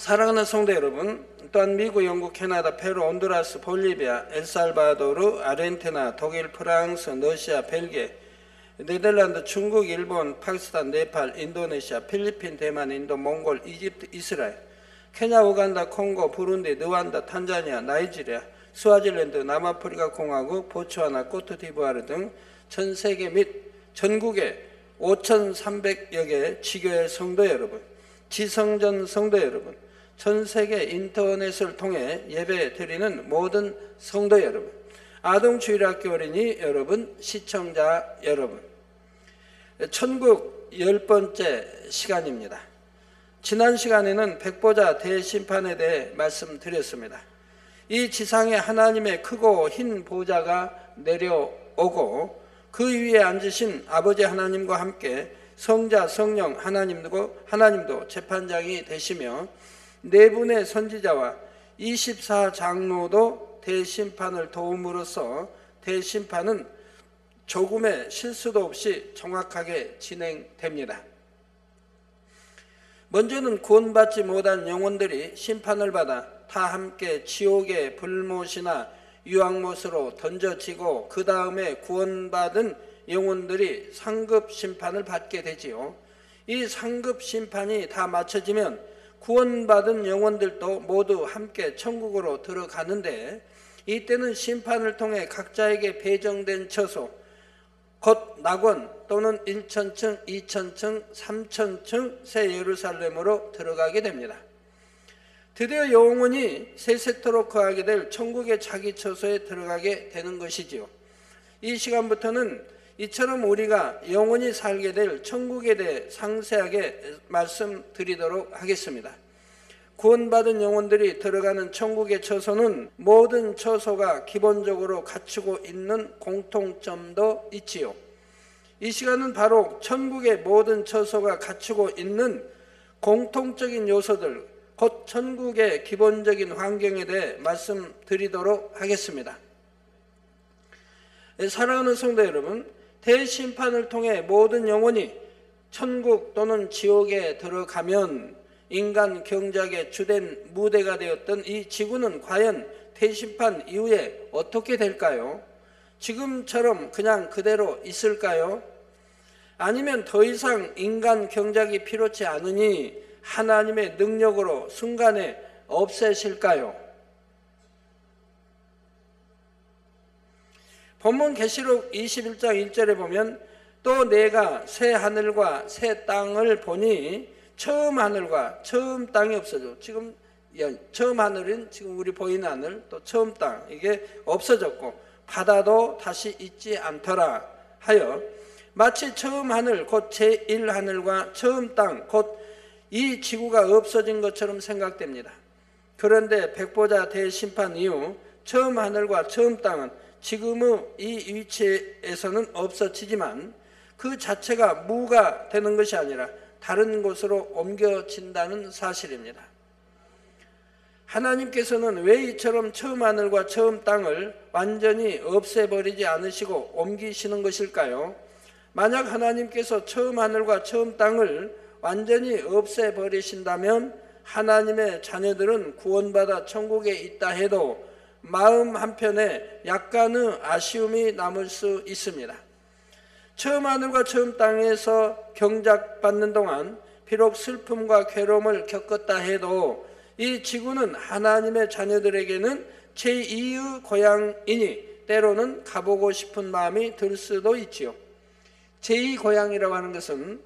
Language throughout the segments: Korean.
사랑하는 성도 여러분, 또한 미국, 영국, 캐나다, 페루, 온두라스, 볼리비아, 엘살바도르, 아르헨티나, 독일, 프랑스, 러시아, 벨기에, 네덜란드, 중국, 일본, 파키스탄, 네팔, 인도네시아, 필리핀, 대만, 인도, 몽골, 이집트, 이스라엘, 케냐, 우간다, 콩고, 부룬디, 르완다, 탄자니아, 나이지리아, 스와질랜드, 남아프리카 공화국, 보츠와나, 코트디부아르 등 전 세계 및 전국의 5,300여 개 지교회 성도 여러분, 지성전 성도 여러분, 전 세계 인터넷을 통해 예배 드리는 모든 성도 여러분, 아동주일학교 어린이 여러분, 시청자 여러분, 천국 10번째 시간입니다. 지난 시간에는 백보자 대심판에 대해 말씀드렸습니다. 이 지상에 하나님의 크고 흰 보좌가 내려오고 그 위에 앉으신 아버지 하나님과 함께 성자, 성령, 하나님도 재판장이 되시며 네 분의 선지자와 24장로도 대심판을 도움으로써 대심판은 조금의 실수도 없이 정확하게 진행됩니다. 먼저는 구원받지 못한 영혼들이 심판을 받아 다 함께 지옥의 불못이나 유황못으로 던져지고 그 다음에 구원받은 영혼들이 상급 심판을 받게 되지요. 이 상급 심판이 다 마쳐지면 구원받은 영혼들도 모두 함께 천국으로 들어가는데, 이때는 심판을 통해 각자에게 배정된 처소, 곧 낙원 또는 1천층, 2천층, 3천층 새 예루살렘으로 들어가게 됩니다. 드디어 영원히 세세토록 거하게 될 천국의 자기 처소에 들어가게 되는 것이지요. 이 시간부터는 이처럼 우리가 영원히 살게 될 천국에 대해 상세하게 말씀드리도록 하겠습니다. 구원받은 영혼들이 들어가는 천국의 처소는 모든 처소가 기본적으로 갖추고 있는 공통점도 있지요. 이 시간은 바로 천국의 모든 처소가 갖추고 있는 공통적인 요소들, 곧 천국의 기본적인 환경에 대해 말씀드리도록 하겠습니다. 사랑하는 성도 여러분, 대심판을 통해 모든 영혼이 천국 또는 지옥에 들어가면 인간 경작의 주된 무대가 되었던 이 지구는 과연 대심판 이후에 어떻게 될까요? 지금처럼 그냥 그대로 있을까요? 아니면 더 이상 인간 경작이 필요치 않으니 하나님의 능력으로 순간에 없애실까요? 본문 계시록 21장 1절에 보면 또 내가 새 하늘과 새 땅을 보니 처음 하늘과 처음 땅이 없어져. 지금 처음 하늘은 지금 우리 보이는 하늘, 또 처음 땅, 이게 없어졌고 바다도 다시 있지 않더라 하여 마치 처음 하늘 곧 제1하늘과 처음 땅 곧 이 지구가 없어진 것처럼 생각됩니다. 그런데 백보자 대심판 이후 처음 하늘과 처음 땅은 지금의 이 위치에서는 없어지지만 그 자체가 무가 되는 것이 아니라 다른 곳으로 옮겨진다는 사실입니다. 하나님께서는 왜 이처럼 처음 하늘과 처음 땅을 완전히 없애버리지 않으시고 옮기시는 것일까요? 만약 하나님께서 처음 하늘과 처음 땅을 완전히 없애버리신다면 하나님의 자녀들은 구원받아 천국에 있다 해도 마음 한편에 약간의 아쉬움이 남을 수 있습니다. 처음 하늘과 처음 땅에서 경작받는 동안 비록 슬픔과 괴로움을 겪었다 해도 이 지구는 하나님의 자녀들에게는 제2의 고향이니 때로는 가보고 싶은 마음이 들 수도 있지요. 제2 고향이라고 하는 것은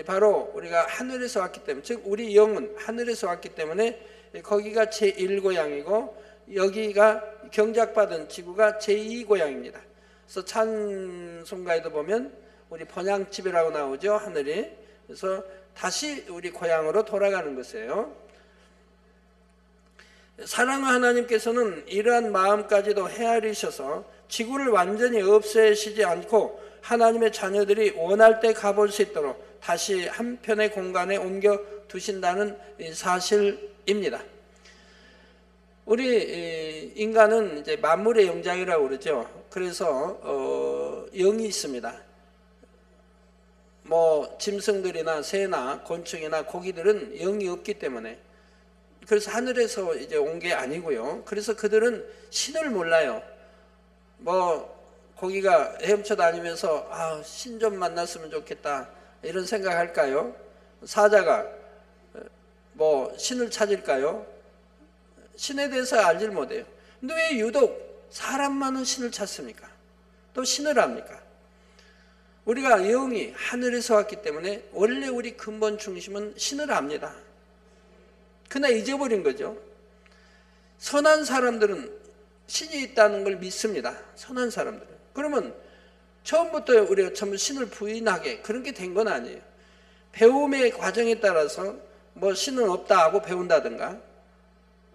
바로 우리가 하늘에서 왔기 때문에, 즉 우리 영은 하늘에서 왔기 때문에 거기가 제1고향이고 여기가 경작받은 지구가 제2고향입니다. 그래서 찬송가에도 보면 우리 번향집이라고 나오죠, 하늘이. 그래서 다시 우리 고향으로 돌아가는 것이에요. 사랑하는 하나님께서는 이러한 마음까지도 헤아리셔서 지구를 완전히 없애시지 않고 하나님의 자녀들이 원할 때 가볼 수 있도록 다시 한편의 공간에 옮겨 두신다는 사실입니다. 우리 인간은 이제 만물의 영장이라고 그러죠. 그래서 영이 있습니다. 뭐 짐승들이나 새나 곤충이나 고기들은 영이 없기 때문에 그래서 하늘에서 이제 온 게 아니고요. 그래서 그들은 신을 몰라요. 뭐 거기가 헤엄쳐 다니면서 신 좀 만났으면 좋겠다 이런 생각할까요? 사자가 뭐 신을 찾을까요? 신에 대해서 알질 못해요. 근데 왜 유독 사람만은 신을 찾습니까? 또 신을 압니까? 우리가 영이 하늘에서 왔기 때문에 원래 우리 근본 중심은 신을 압니다. 그러나 잊어버린 거죠. 선한 사람들은 신이 있다는 걸 믿습니다. 선한 사람들은. 그러면 처음부터 우리가 전부 신을 부인하게 그런 게 된 건 아니에요. 배움의 과정에 따라서 뭐 신은 없다 하고 배운다든가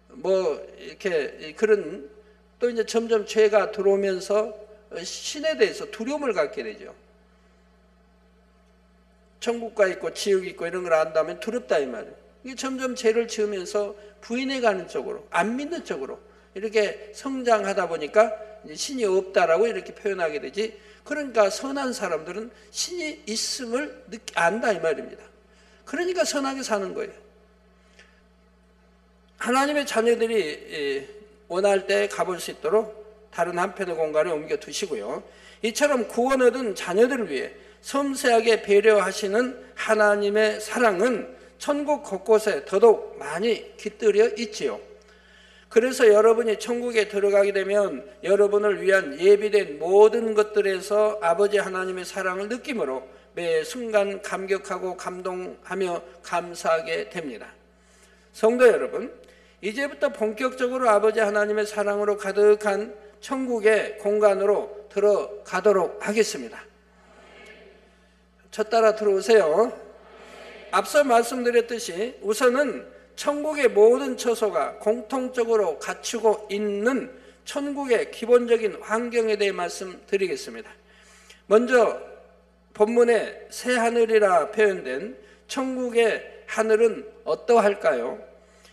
뭐 이렇게 그런 또 이제 점점 죄가 들어오면서 신에 대해서 두려움을 갖게 되죠. 천국가 있고 지옥이 있고 이런 걸 안다면 두렵다 이 말이에요. 이게 점점 죄를 지으면서 부인해 가는 쪽으로 안 믿는 쪽으로 이렇게 성장하다 보니까 신이 없다라고 이렇게 표현하게 되지. 그러니까 선한 사람들은 신이 있음을 안다 이 말입니다. 그러니까 선하게 사는 거예요. 하나님의 자녀들이 원할 때 가볼 수 있도록 다른 한편의 공간에 옮겨 두시고요. 이처럼 구원 얻은 자녀들을 위해 섬세하게 배려하시는 하나님의 사랑은 천국 곳곳에 더더욱 많이 깃들여 있지요. 그래서 여러분이 천국에 들어가게 되면 여러분을 위한 예비된 모든 것들에서 아버지 하나님의 사랑을 느낌으로 매 순간 감격하고 감동하며 감사하게 됩니다. 성도 여러분, 이제부터 본격적으로 아버지 하나님의 사랑으로 가득한 천국의 공간으로 들어가도록 하겠습니다. 저 따라 들어오세요. 앞서 말씀드렸듯이 우선은 천국의 모든 처소가 공통적으로 갖추고 있는 천국의 기본적인 환경에 대해 말씀드리겠습니다. 먼저 본문에 새 하늘이라 표현된 천국의 하늘은 어떠할까요?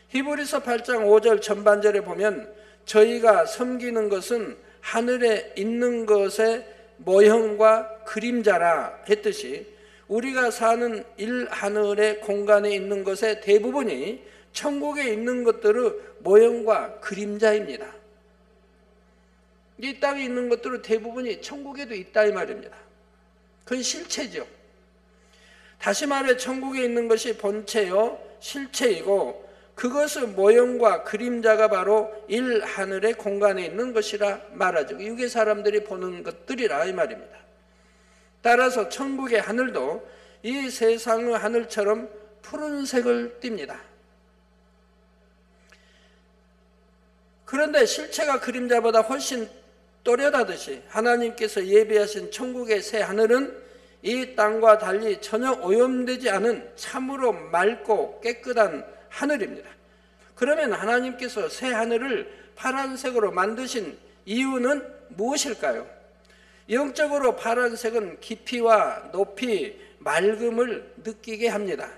히브리서 8장 5절 전반절에 보면 저희가 섬기는 것은 하늘에 있는 것의 모형과 그림자라 했듯이 우리가 사는 일하늘의 공간에 있는 것의 대부분이 천국에 있는 것들의 모형과 그림자입니다. 이 땅에 있는 것들의 대부분이 천국에도 있다 이 말입니다. 그건 실체죠. 다시 말해 천국에 있는 것이 본체요 실체이고 그것의 모형과 그림자가 바로 일하늘의 공간에 있는 것이라 말하죠. 육의 사람들이 보는 것들이라 이 말입니다. 따라서 천국의 하늘도 이 세상의 하늘처럼 푸른색을 띱니다. 그런데 실체가 그림자보다 훨씬 또렷하듯이 하나님께서 예비하신 천국의 새 하늘은 이 땅과 달리 전혀 오염되지 않은 참으로 맑고 깨끗한 하늘입니다. 그러면 하나님께서 새 하늘을 파란색으로 만드신 이유는 무엇일까요? 영적으로 파란색은 깊이와 높이, 맑음을 느끼게 합니다.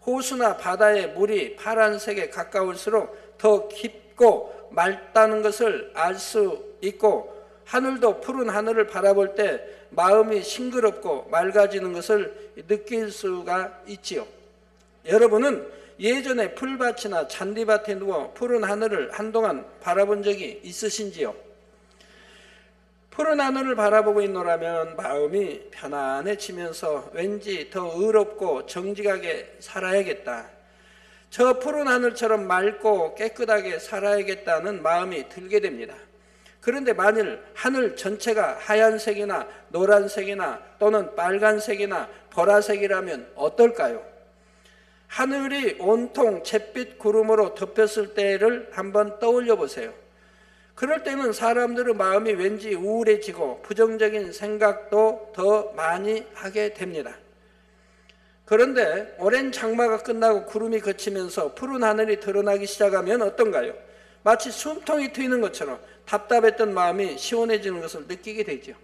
호수나 바다의 물이 파란색에 가까울수록 더 깊고 맑다는 것을 알 수 있고 하늘도 푸른 하늘을 바라볼 때 마음이 싱그럽고 맑아지는 것을 느낄 수가 있지요. 여러분은 예전에 풀밭이나 잔디밭에 누워 푸른 하늘을 한동안 바라본 적이 있으신지요? 푸른 하늘을 바라보고 있노라면 마음이 편안해지면서 왠지 더 의롭고 정직하게 살아야겠다. 저 푸른 하늘처럼 맑고 깨끗하게 살아야겠다는 마음이 들게 됩니다. 그런데 만일 하늘 전체가 하얀색이나 노란색이나 또는 빨간색이나 보라색이라면 어떨까요? 하늘이 온통 잿빛 구름으로 덮였을 때를 한번 떠올려 보세요. 그럴 때는 사람들의 마음이 왠지 우울해지고 부정적인 생각도 더 많이 하게 됩니다. 그런데 오랜 장마가 끝나고 구름이 걷히면서 푸른 하늘이 드러나기 시작하면 어떤가요? 마치 숨통이 트이는 것처럼 답답했던 마음이 시원해지는 것을 느끼게 되죠.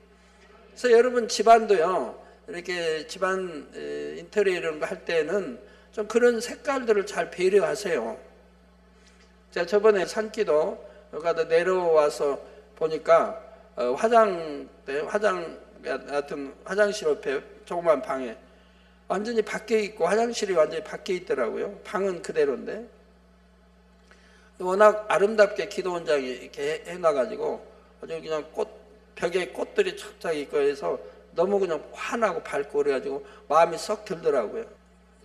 그래서 여러분 집안도요, 이렇게 집안 인테리어 이런 거 할 때는 좀 그런 색깔들을 잘 배려하세요. 제가 저번에 산기도 가다 내려와서 보니까 화장실 옆에 조그만 방에 완전히 밖에 있고 화장실이 완전히 밖에 있더라고요. 방은 그대로인데 워낙 아름답게 기도원장이 이렇게 해놔가지고 아주 그냥 벽에 꽃들이 착착 있고 해서 너무 그냥 환하고 밝고 그래가지고 마음이 썩 들더라고요.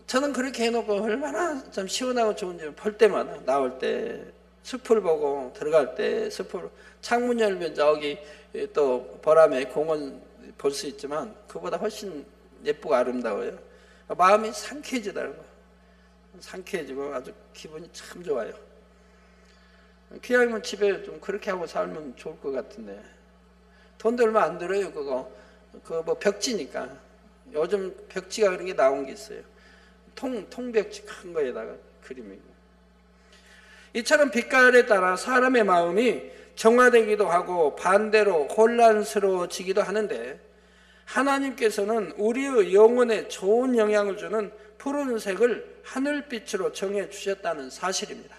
저는 그렇게 해놓고 얼마나 참 시원하고 좋은지 볼 때마다 나올 때 숲을 보고 들어갈 때 숲을 창문 열면 저기 또 보람에 공원 볼 수 있지만 그보다 훨씬 예쁘고 아름다워요. 마음이 상쾌해지더라고요. 상쾌해지고 아주 기분이 참 좋아요. 기왕이면 집에 좀 그렇게 하고 살면 좋을 것 같은데 돈도 얼마 안 들어요. 그거 뭐 벽지니까. 요즘 벽지가 그런 게 나온 게 있어요. 통벽지 큰 거에다가 그림이고. 이처럼 빛깔에 따라 사람의 마음이 정화되기도 하고 반대로 혼란스러워지기도 하는데 하나님께서는 우리의 영혼에 좋은 영향을 주는 푸른색을 하늘빛으로 정해 주셨다는 사실입니다.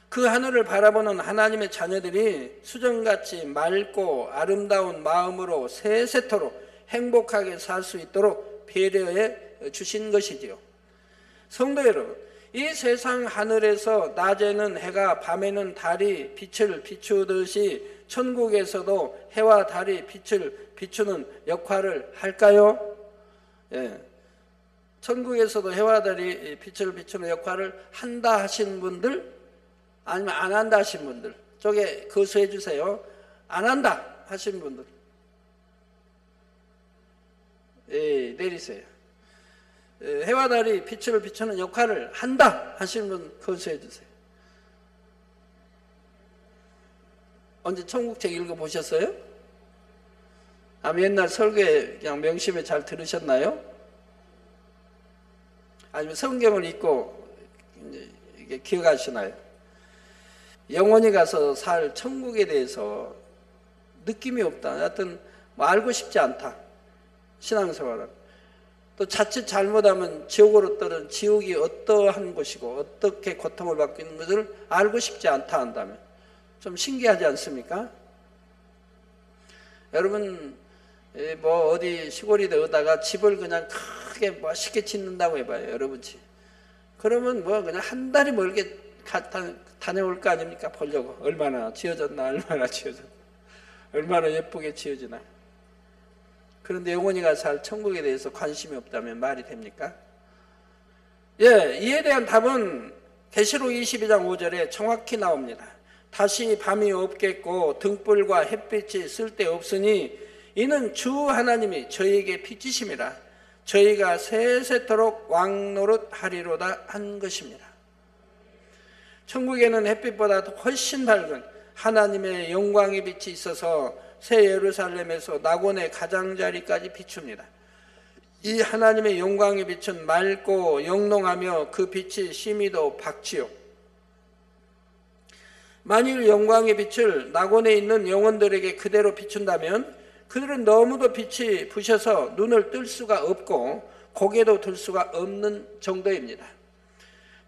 그 하늘을 바라보는 하나님의 자녀들이 수정같이 맑고 아름다운 마음으로 세세토록 행복하게 살 수 있도록 배려해 주신 것이지요. 성도 여러분, 이 세상 하늘에서 낮에는 해가 밤에는 달이 빛을 비추듯이 천국에서도 해와 달이 빛을 비추는 역할을 할까요? 예. 천국에서도 해와 달이 빛을 비추는 역할을 한다 하신 분들, 아니면 안 한다 하신 분들 쪽에 거수해 주세요. 안 한다 하신 분들, 예, 내리세요. 해와 달이 빛을 비추는 역할을 한다 하시는 분 거수해 주세요. 언제 천국책 읽어보셨어요? 아니면 옛날 설교에 그냥 명심에 잘 들으셨나요? 아니면 성경을 읽고 이게 기억하시나요? 영원히 가서 살 천국에 대해서 느낌이 없다. 하여튼 뭐 알고 싶지 않다. 신앙생활은. 또 자칫 잘못하면 지옥으로 떨어진 지옥이 어떠한 곳이고 어떻게 고통을 받고 있는 것을 알고 싶지 않다 한다면 좀 신기하지 않습니까? 여러분 뭐 어디 시골에 오다가 집을 그냥 크게 멋있게 짓는다고 해봐요. 여러분 집. 그러면 뭐 그냥 한 달이 멀게 다녀올 거 아닙니까? 보려고. 얼마나 지어졌나, 얼마나 지어졌나, 얼마나 예쁘게 지어지나. 그런데 영원히 가서 살 천국에 대해서 관심이 없다면 말이 됩니까? 예, 이에 대한 답은 계시록 22장 5절에 정확히 나옵니다. 다시 밤이 없겠고 등불과 햇빛이 쓸데없으니 이는 주 하나님이 저희에게 빛이심이라 저희가 세세토록 왕노릇하리로다 한 것입니다. 천국에는 햇빛보다 훨씬 밝은 하나님의 영광의 빛이 있어서 새 예루살렘에서 낙원의 가장자리까지 비춥니다. 이 하나님의 영광의 빛은 맑고 영롱하며 그 빛이 심히도 밝지요. 만일 영광의 빛을 낙원에 있는 영혼들에게 그대로 비춘다면 그들은 너무도 빛이 부셔서 눈을 뜰 수가 없고 고개도 들 수가 없는 정도입니다.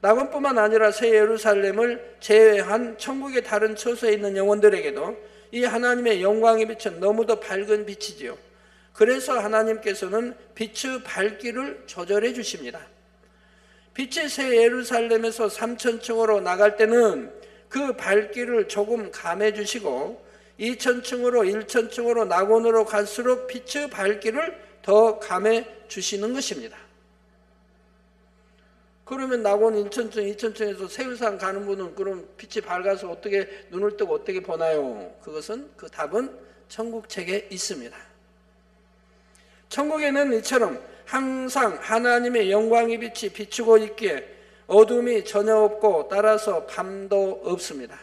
낙원뿐만 아니라 새 예루살렘을 제외한 천국의 다른 처소에 있는 영혼들에게도 이 하나님의 영광의 빛은 너무도 밝은 빛이지요. 그래서 하나님께서는 빛의 밝기를 조절해 주십니다. 빛이 새 예루살렘에서 3,000층으로 나갈 때는 그 밝기를 조금 감해 주시고 2,000층으로 1,000층으로 낙원으로 갈수록 빛의 밝기를 더 감해 주시는 것입니다. 그러면 낙원 1,000층, 2,000층에서 세우산 가는 분은 그럼 빛이 밝아서 어떻게 눈을 뜨고 어떻게 보나요? 그것은 그 답은 천국책에 있습니다. 천국에는 이처럼 항상 하나님의 영광의 빛이 비추고 있기에 어둠이 전혀 없고 따라서 밤도 없습니다.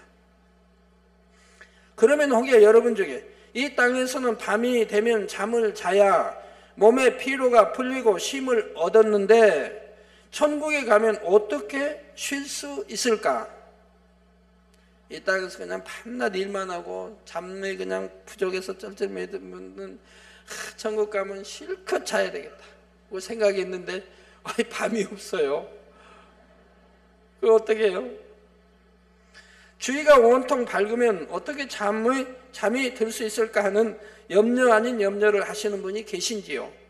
그러면 혹여 여러분 중에 이 땅에서는 밤이 되면 잠을 자야 몸의 피로가 풀리고 쉼을 얻었는데 천국에 가면 어떻게 쉴 수 있을까? 이 땅에서 그냥 밤낮 일만 하고 잠이 그냥 부족해서 쩔쩔매는 분은 천국 가면 실컷 자야 되겠다 그 생각이 있는데 밤이 없어요. 그거 어떻게 해요? 주위가 온통 밝으면 어떻게 잠이 들 수 있을까 하는 염려 아닌 염려를 하시는 분이 계신지요?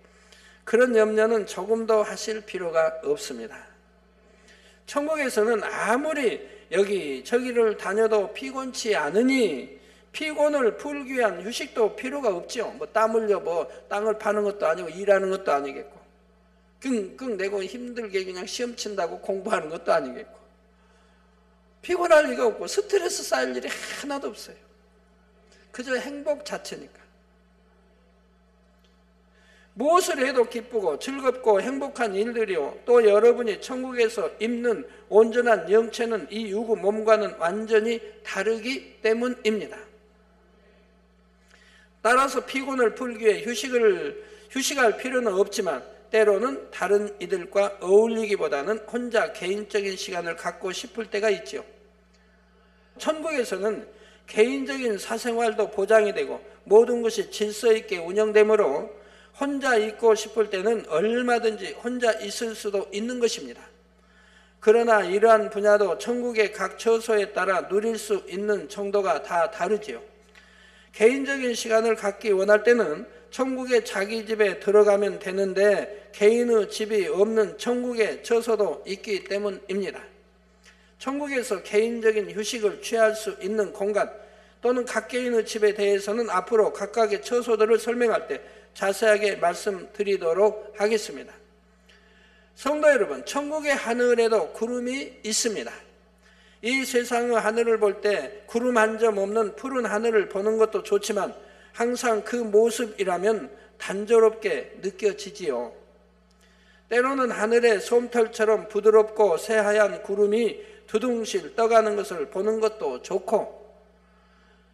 그런 염려는 조금도 하실 필요가 없습니다. 천국에서는 아무리 여기 저기를 다녀도 피곤치 않으니 피곤을 풀기 위한 휴식도 필요가 없죠. 뭐 땀 흘려 뭐 땅을 파는 것도 아니고 일하는 것도 아니겠고 끙끙 내고 힘들게 그냥 시험 친다고 공부하는 것도 아니겠고 피곤할 리가 없고 스트레스 쌓일 일이 하나도 없어요. 그저 행복 자체니까. 무엇을 해도 기쁘고 즐겁고 행복한 일들이요. 또 여러분이 천국에서 입는 온전한 영체는 이 육의 몸과는 완전히 다르기 때문입니다. 따라서 피곤을 풀기 위해 휴식할 필요는 없지만 때로는 다른 이들과 어울리기보다는 혼자 개인적인 시간을 갖고 싶을 때가 있지요. 천국에서는 개인적인 사생활도 보장이 되고 모든 것이 질서 있게 운영되므로 혼자 있고 싶을 때는 얼마든지 혼자 있을 수도 있는 것입니다. 그러나 이러한 분야도 천국의 각 처소에 따라 누릴 수 있는 정도가 다 다르지요. 개인적인 시간을 갖기 원할 때는 천국의 자기 집에 들어가면 되는데 개인의 집이 없는 천국의 처소도 있기 때문입니다. 천국에서 개인적인 휴식을 취할 수 있는 공간 또는 각 개인의 집에 대해서는 앞으로 각각의 처소들을 설명할 때 자세하게 말씀드리도록 하겠습니다. 성도 여러분, 천국의 하늘에도 구름이 있습니다. 이 세상의 하늘을 볼 때 구름 한 점 없는 푸른 하늘을 보는 것도 좋지만 항상 그 모습이라면 단조롭게 느껴지지요. 때로는 하늘에 솜털처럼 부드럽고 새하얀 구름이 두둥실 떠가는 것을 보는 것도 좋고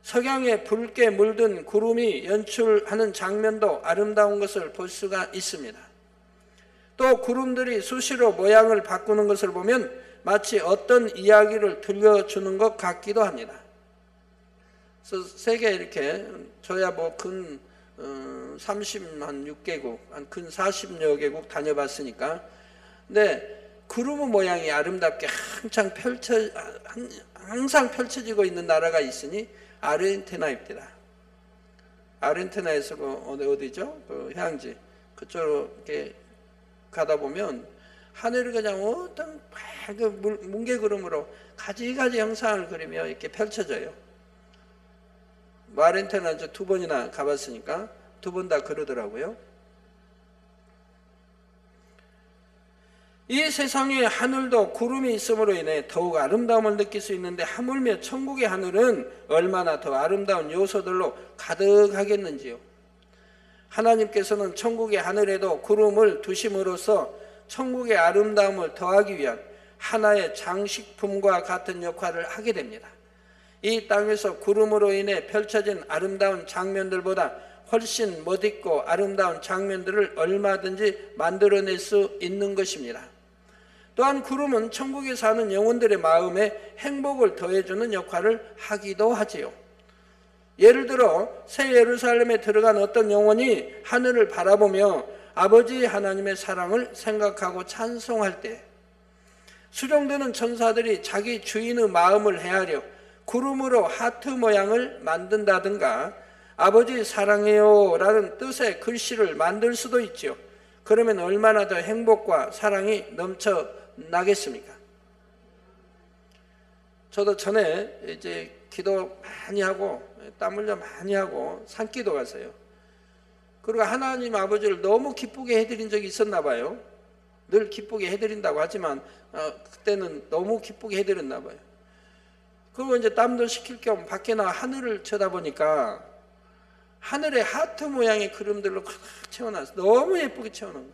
석양에 붉게 물든 구름이 연출하는 장면도 아름다운 것을 볼 수가 있습니다. 또 구름들이 수시로 모양을 바꾸는 것을 보면 마치 어떤 이야기를 들려주는 것 같기도 합니다. 그래서 세계 이렇게 저야 뭐 근 36개국, 근 40여 개국 다녀봤으니까 근데 구름 모양이 아름답게 항상 펼쳐지고 있는 나라가 있으니 아르헨티나입니다. 아르헨티나에서 어디죠? 그 휴양지 그쪽으로 이렇게 가다 보면 하늘이 그냥 어떤 밝은 뭉게구름으로 가지가지 형상을 그리며 이렇게 펼쳐져요. 아르헨티나 이제 2번이나 가봤으니까 2번 다 그러더라고요. 이 세상의 하늘도 구름이 있음으로 인해 더욱 아름다움을 느낄 수 있는데 하물며 천국의 하늘은 얼마나 더 아름다운 요소들로 가득하겠는지요. 하나님께서는 천국의 하늘에도 구름을 두심으로써 천국의 아름다움을 더하기 위한 하나의 장식품과 같은 역할을 하게 됩니다. 이 땅에서 구름으로 인해 펼쳐진 아름다운 장면들보다 훨씬 멋있고 아름다운 장면들을 얼마든지 만들어낼 수 있는 것입니다. 또한 구름은 천국에 사는 영혼들의 마음에 행복을 더해주는 역할을 하기도 하지요. 예를 들어 새 예루살렘에 들어간 어떤 영혼이 하늘을 바라보며 아버지 하나님의 사랑을 생각하고 찬송할 때 수종드는 천사들이 자기 주인의 마음을 헤아려 구름으로 하트 모양을 만든다든가 아버지 사랑해요 라는 뜻의 글씨를 만들 수도 있죠. 그러면 얼마나 더 행복과 사랑이 넘쳐나겠습니까? 저도 전에 이제 기도 많이 하고 땀 흘려 많이 하고 산기도 갔어요. 그리고 하나님 아버지를 너무 기쁘게 해드린 적이 있었나 봐요. 늘 기쁘게 해드린다고 하지만 그때는 너무 기쁘게 해드렸나 봐요. 그리고 이제 땀도 식힐 겸 밖에 나와 하늘을 쳐다보니까 하늘에 하트 모양의 구름들로 꽉 채워놨어요. 너무 예쁘게 채워놓은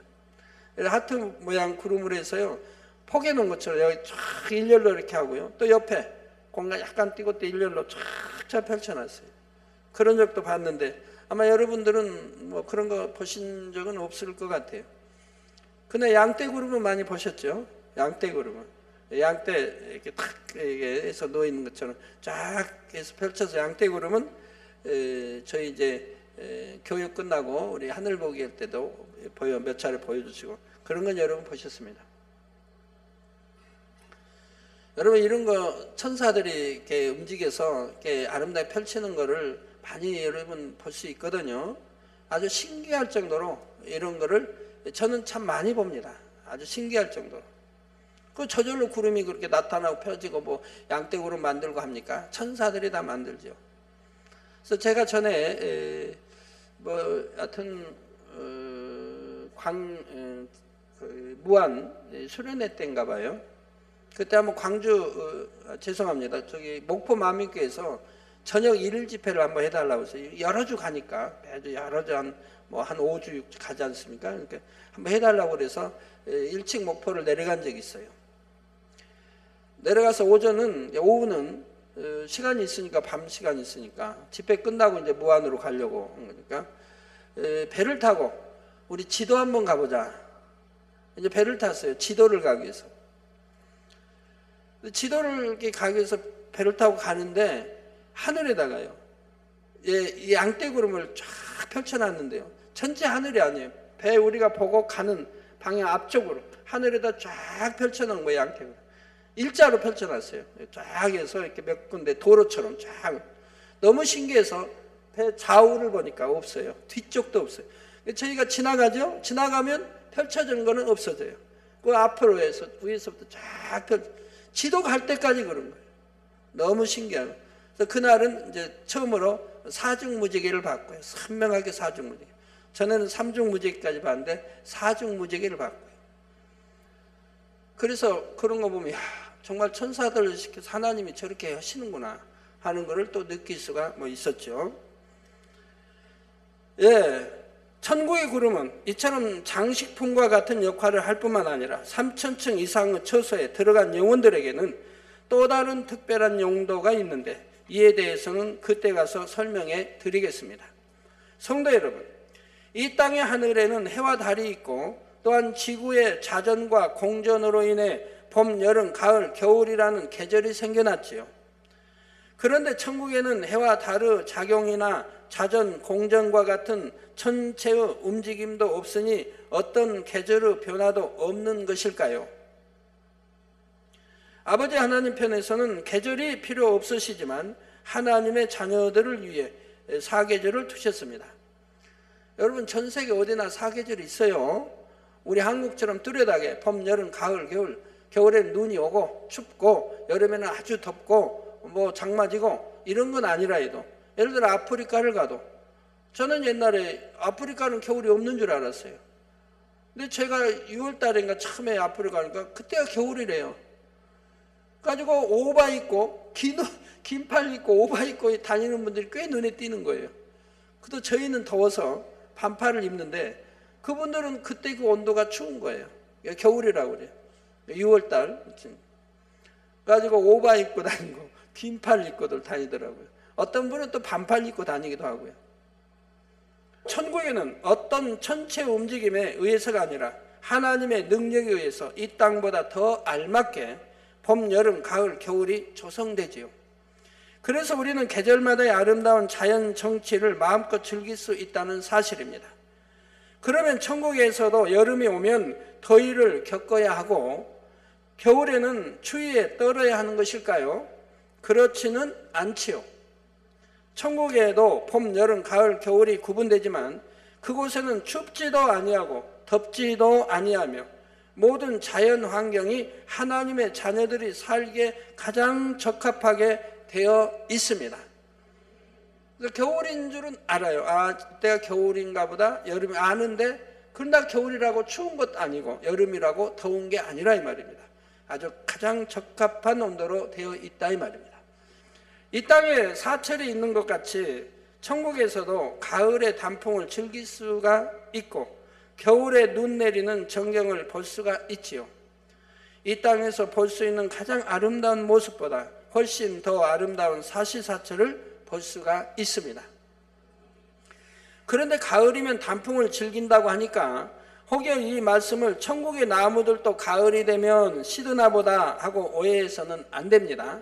거예요. 하트 모양 구름으로 해서요. 포개 놓은 것처럼 여기 쫙 일렬로 이렇게 하고요. 또 옆에 공간 약간 띄고 또 일렬로 쫙 펼쳐놨어요. 그런 적도 봤는데 아마 여러분들은 뭐 그런 거 보신 적은 없을 것 같아요. 근데 양떼 구름은 많이 보셨죠? 양떼 구름은. 양떼 이렇게 탁 해서 놓여 있는 것처럼 쫙 해서 펼쳐서 양떼 구름은 저희 이제 교육 끝나고 우리 하늘 보기 할 때도 몇 차례 보여주시고 그런 건 여러분 보셨습니다. 여러분 이런 거 천사들이 이렇게 움직여서 이렇게 아름답게 펼치는 거를 많이 여러분 볼 수 있거든요. 아주 신기할 정도로 이런 거를 저는 참 많이 봅니다. 아주 신기할 정도로. 그 저절로 구름이 그렇게 나타나고 펴지고 뭐 양떼구름 만들고 합니까? 천사들이 다 만들죠. 그래서 제가 전에 뭐 하여튼 무안 수련회 때인가 봐요. 그때 한번 광주 죄송합니다. 저기 목포 마민교에서 저녁 일일 집회를 한번 해달라고 해서 여러 주 가니까 매주 여러 주 한 5주 6주 가지 않습니까? 그러니까 한번 해달라고 그래서 1층 목포를 내려간 적이 있어요. 내려가서 오후는 시간이 있으니까 밤 시간이 있으니까 집회 끝나고 이제 무안으로 가려고 한 거니까 배를 타고 우리 지도 한번 가보자. 이제 배를 탔어요. 지도를 가기 위해서. 지도를 이렇게 가기 위해서 배를 타고 가는데 하늘에다가요. 이 양떼구름을 쫙 펼쳐놨는데요. 전체 하늘이 아니에요. 배 우리가 보고 가는 방향 앞쪽으로 하늘에다 쫙 펼쳐놓은 거예요. 양떼구름. 일자로 펼쳐놨어요. 쫙 해서 이렇게 몇 군데 도로처럼 쫙. 너무 신기해서 배 좌우를 보니까 없어요. 뒤쪽도 없어요. 저희가 지나가죠. 지나가면 펼쳐진 거는 없어져요. 그 앞으로 해서 위에서부터 쫙 지도 갈 때까지 그런 거예요. 너무 신기한 거예요. 그래서 그날은 이제 처음으로 사중무지개를 봤고요. 선명하게 사중무지개. 전에는 삼중무지개까지 봤는데 사중무지개를 봤고요. 그래서 그런 거 보면 정말 천사들을 시켜서 하나님이 저렇게 하시는구나 하는 것을 또 느낄 수가 있었죠. 예. 천국의 구름은 이처럼 장식품과 같은 역할을 할 뿐만 아니라 3,000층 이상의 처소에 들어간 영혼들에게는 또 다른 특별한 용도가 있는데 이에 대해서는 그때 가서 설명해 드리겠습니다. 성도 여러분, 이 땅의 하늘에는 해와 달이 있고 또한 지구의 자전과 공전으로 인해 봄, 여름, 가을, 겨울이라는 계절이 생겨났지요. 그런데 천국에는 해와 달의 작용이나 자전, 공전과 같은 천체의 움직임도 없으니 어떤 계절의 변화도 없는 것일까요? 아버지 하나님 편에서는 계절이 필요 없으시지만 하나님의 자녀들을 위해 사계절을 두셨습니다. 여러분 전 세계 어디나 사계절이 있어요. 우리 한국처럼 뚜렷하게 봄, 여름, 가을, 겨울, 겨울엔 눈이 오고 춥고 여름에는 아주 덥고 장마지고 이런 건 아니라 해도 예를 들어 아프리카를 가도 저는 옛날에 아프리카는 겨울이 없는 줄 알았어요. 근데 제가 6월 달인가 처음에 아프리카 가니까 그때가 겨울이래요. 가지고 오바 입고 긴 팔 입고 오바 입고 다니는 분들이 꽤 눈에 띄는 거예요. 그래도 저희는 더워서 반팔을 입는데 그분들은 그때 그 온도가 추운 거예요. 겨울이라고 그래요. 6월 달. 가지고 오바 입고 다니고 긴 팔 입고들 다니더라고요. 어떤 분은 또 반팔 입고 다니기도 하고요. 천국에는 어떤 천체 움직임에 의해서가 아니라 하나님의 능력에 의해서 이 땅보다 더 알맞게 봄, 여름, 가을, 겨울이 조성되지요. 그래서 우리는 계절마다의 아름다운 자연 정치를 마음껏 즐길 수 있다는 사실입니다. 그러면 천국에서도 여름이 오면 더위를 겪어야 하고 겨울에는 추위에 떨어야 하는 것일까요? 그렇지는 않지요. 천국에도 봄, 여름, 가을, 겨울이 구분되지만 그곳에는 춥지도 아니하고 덥지도 아니하며 모든 자연 환경이 하나님의 자녀들이 살기에 가장 적합하게 되어 있습니다. 그래서 겨울인 줄은 알아요. 이때가 겨울인가 보다 여름이 아는데 그러나 겨울이라고 추운 것도 아니고 여름이라고 더운 게 아니라 이 말입니다. 아주 가장 적합한 온도로 되어 있다 이 말입니다. 이 땅에 사철이 있는 것 같이 천국에서도 가을의 단풍을 즐길 수가 있고 겨울에 눈 내리는 전경을 볼 수가 있지요. 이 땅에서 볼 수 있는 가장 아름다운 모습보다 훨씬 더 아름다운 사시사철을 볼 수가 있습니다. 그런데 가을이면 단풍을 즐긴다고 하니까 혹여 이 말씀을 천국의 나무들도 가을이 되면 시드나 보다 하고 오해해서는 안 됩니다.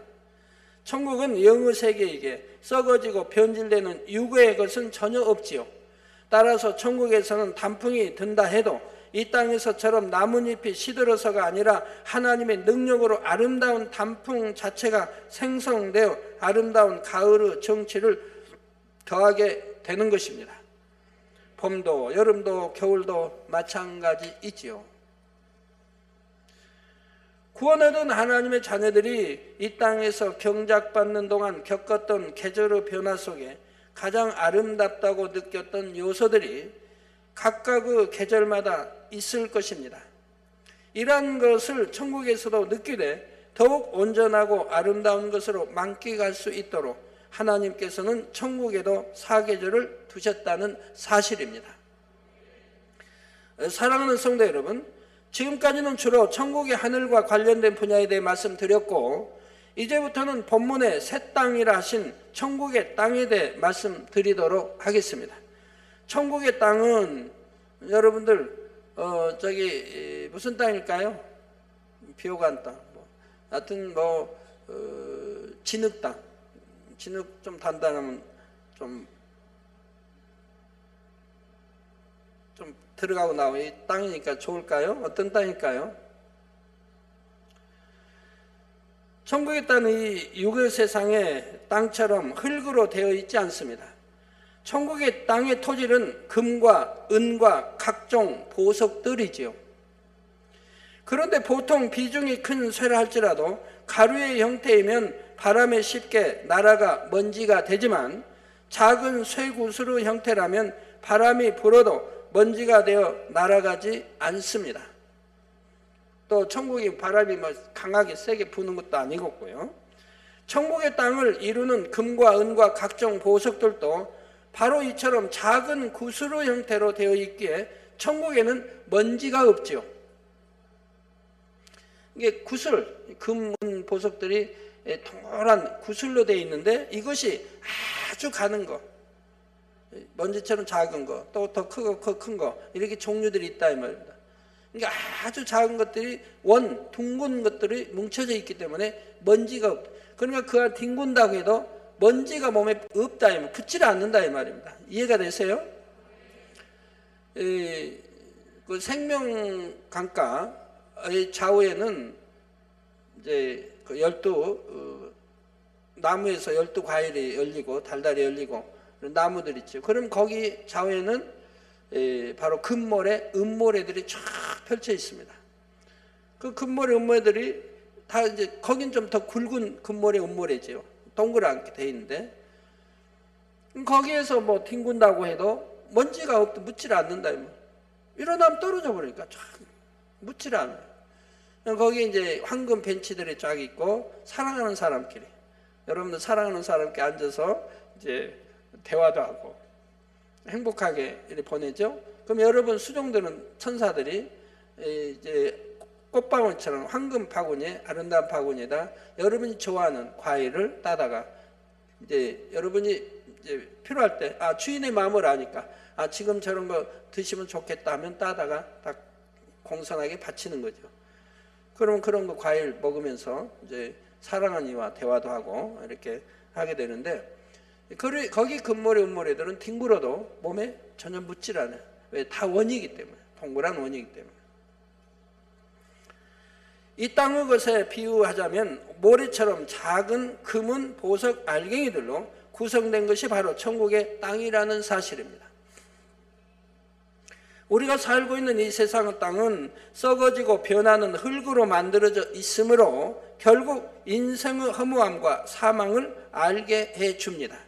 천국은 영의 세계이기에 썩어지고 변질되는 유구의 것은 전혀 없지요. 따라서 천국에서는 단풍이 든다 해도 이 땅에서처럼 나뭇잎이 시들어서가 아니라 하나님의 능력으로 아름다운 단풍 자체가 생성되어 아름다운 가을의 정취를 더하게 되는 것입니다. 봄도 여름도 겨울도 마찬가지이지요. 구원 얻은 하나님의 자녀들이 이 땅에서 경작받는 동안 겪었던 계절의 변화 속에 가장 아름답다고 느꼈던 요소들이 각각의 계절마다 있을 것입니다. 이러한 것을 천국에서도 느끼되 더욱 온전하고 아름다운 것으로 만끽할 수 있도록 하나님께서는 천국에도 사계절을 두셨다는 사실입니다. 사랑하는 성도 여러분, 지금까지는 주로 천국의 하늘과 관련된 분야에 대해 말씀드렸고, 이제부터는 본문의 새 땅이라 하신 천국의 땅에 대해 말씀드리도록 하겠습니다. 천국의 땅은 여러분들 무슨 땅일까요? 비호감 땅, 하여튼 진흙 땅. 진흙 좀 단단하면 좀 들어가고 나오고 이 땅이니까 좋을까요? 어떤 땅일까요? 천국의 땅은 이 육의 세상의 땅처럼 흙으로 되어 있지 않습니다. 천국의 땅의 토질은 금과 은과 각종 보석들이지요. 그런데 보통 비중이 큰 쇠라 할지라도 가루의 형태이면 바람에 쉽게 날아가 먼지가 되지만, 작은 쇠구슬의 형태라면 바람이 불어도 먼지가 되어 날아가지 않습니다. 또 천국이 바람이 강하게 세게 부는 것도 아니고요. 천국의 땅을 이루는 금과 은과 각종 보석들도 바로 이처럼 작은 구슬의 형태로 되어 있기에 천국에는 먼지가 없지요. 이게 구슬, 금, 은 보석들이 동그란 구슬로 되어 있는데, 이것이 아주 가는 거, 먼지처럼 작은 거, 또 더 크고 큰 거, 이렇게 종류들이 있다 이 말입니다. 그러니까 아주 작은 것들이 둥근 것들이 뭉쳐져 있기 때문에 먼지가 없다. 그러니까 그 안에 뒹군다고 해도 먼지가 몸에 없다 이 말, 붙지 않는다 이 말입니다. 이해가 되세요? 그 생명강가의 좌우에는 이제 그 나무에서 12과일이 열리고 달달이 열리고 나무들 있죠. 그럼 거기 좌우에는 바로 금모래, 은모래들이 쫙 펼쳐 있습니다. 그 금모래, 은모래들이 다 이제 거긴 좀 더 굵은 금모래, 은모래죠. 동그랗게 돼 있는데, 거기에서 뒹군다고 해도 먼지가 묻질 않는다. 일어나면 떨어져 버리니까 쫙 묻질 않아요. 거기 이제 황금 벤치들이 쫙 있고, 사랑하는 사람끼리, 여러분들 사랑하는 사람끼리 앉아서 이제 대화도 하고 행복하게 이렇게 보내죠. 그럼 여러분 수종드는 천사들이 이제 꽃방울처럼 황금 바구니에, 아름다운 바구니에다 여러분이 좋아하는 과일을 따다가 이제 여러분이 이제 필요할 때 주인의 마음을 아니까 지금 저런 거 드시면 좋겠다 하면 따다가 딱 공손하게 바치는 거죠. 그러면 그런 거 과일 먹으면서 이제 사랑하는 이와 대화도 하고 이렇게 하게 되는데, 거기 금모래, 은모래들은 뒹굴어도 몸에 전혀 묻질 않아요. 왜? 다 원이기 때문에, 동그란 원이기 때문에. 이 땅의 것에 비유하자면 모래처럼 작은 금은 보석 알갱이들로 구성된 것이 바로 천국의 땅이라는 사실입니다. 우리가 살고 있는 이 세상의 땅은 썩어지고 변하는 흙으로 만들어져 있으므로 결국 인생의 허무함과 사망을 알게 해줍니다.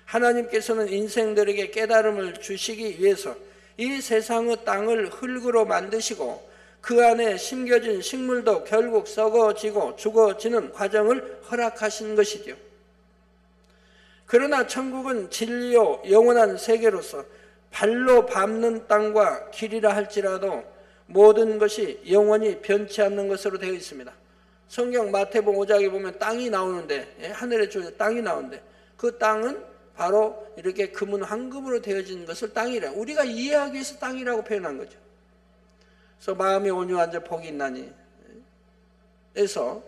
하나님께서는 인생들에게 깨달음을 주시기 위해서 이 세상의 땅을 흙으로 만드시고 그 안에 심겨진 식물도 결국 썩어지고 죽어지는 과정을 허락하신 것이죠. 그러나 천국은 진리요 영원한 세계로서 발로 밟는 땅과 길이라 할지라도 모든 것이 영원히 변치 않는 것으로 되어 있습니다. 성경 마태복음 5장에 보면 땅이 나오는데, 하늘에 땅이 나오는데, 그 땅은 바로 이렇게 금은 황금으로 되어진 것을 땅이라, 우리가 이해하기 위해서 땅이라고 표현한 거죠. 그래서 마음이 온유한 자 복이 있나니, 그래서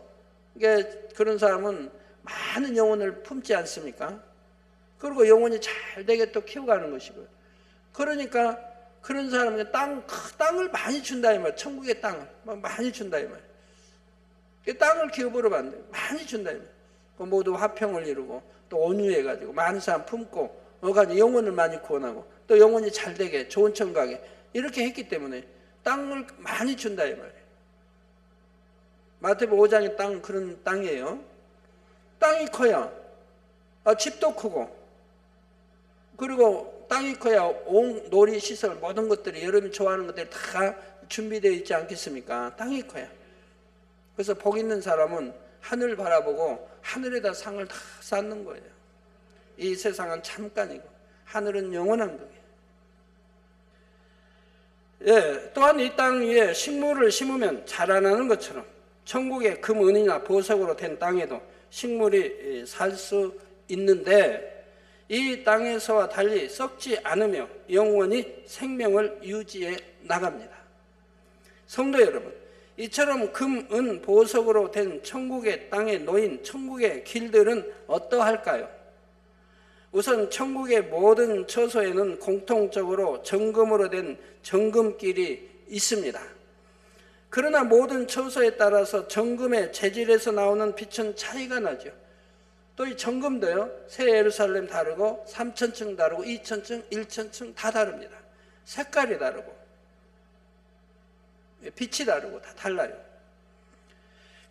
그런 사람은 많은 영혼을 품지 않습니까? 그리고 영혼이 잘 되게 또 키워가는 것이고요. 그러니까 그런 사람은 땅을 많이 준다 이 말, 천국의 땅을 많이 준다 이 말. 땅을 기업으로 만들고 많이 준다 이 말. 모두 화평을 이루고 또 온유해가지고 많은 사람 품고 영혼을 많이 구원하고 또 영혼이 잘 되게 좋은 천국에 이렇게 했기 때문에 땅을 많이 준다 이 말이에요. 마태복음 5장의 땅 그런 땅이에요. 땅이 커야 집도 크고, 그리고 땅이 커야 온 놀이시설 모든 것들이 여러분이 좋아하는 것들이 다 준비되어 있지 않겠습니까? 땅이 커야. 그래서 복 있는 사람은 하늘 바라보고 하늘에다 상을 다 쌓는 거예요. 이 세상은 잠깐이고 하늘은 영원한 거예요. 예, 또한 이 땅 위에 식물을 심으면 자라나는 것처럼 천국의 금, 은이나 보석으로 된 땅에도 식물이 살 수 있는데, 이 땅에서와 달리 썩지 않으며 영원히 생명을 유지해 나갑니다. 성도 여러분, 이처럼 금, 은, 보석으로 된 천국의 땅에 놓인 천국의 길들은 어떠할까요? 우선 천국의 모든 처소에는 공통적으로 정금으로 된 정금길이 있습니다. 그러나 모든 처소에 따라서 정금의 재질에서 나오는 빛은 차이가 나죠. 또 이 정금도요, 새 예루살렘 다르고 3,000층 다르고 2,000층, 1,000층 다 다릅니다. 색깔이 다르고 빛이 다르고 다 달라요.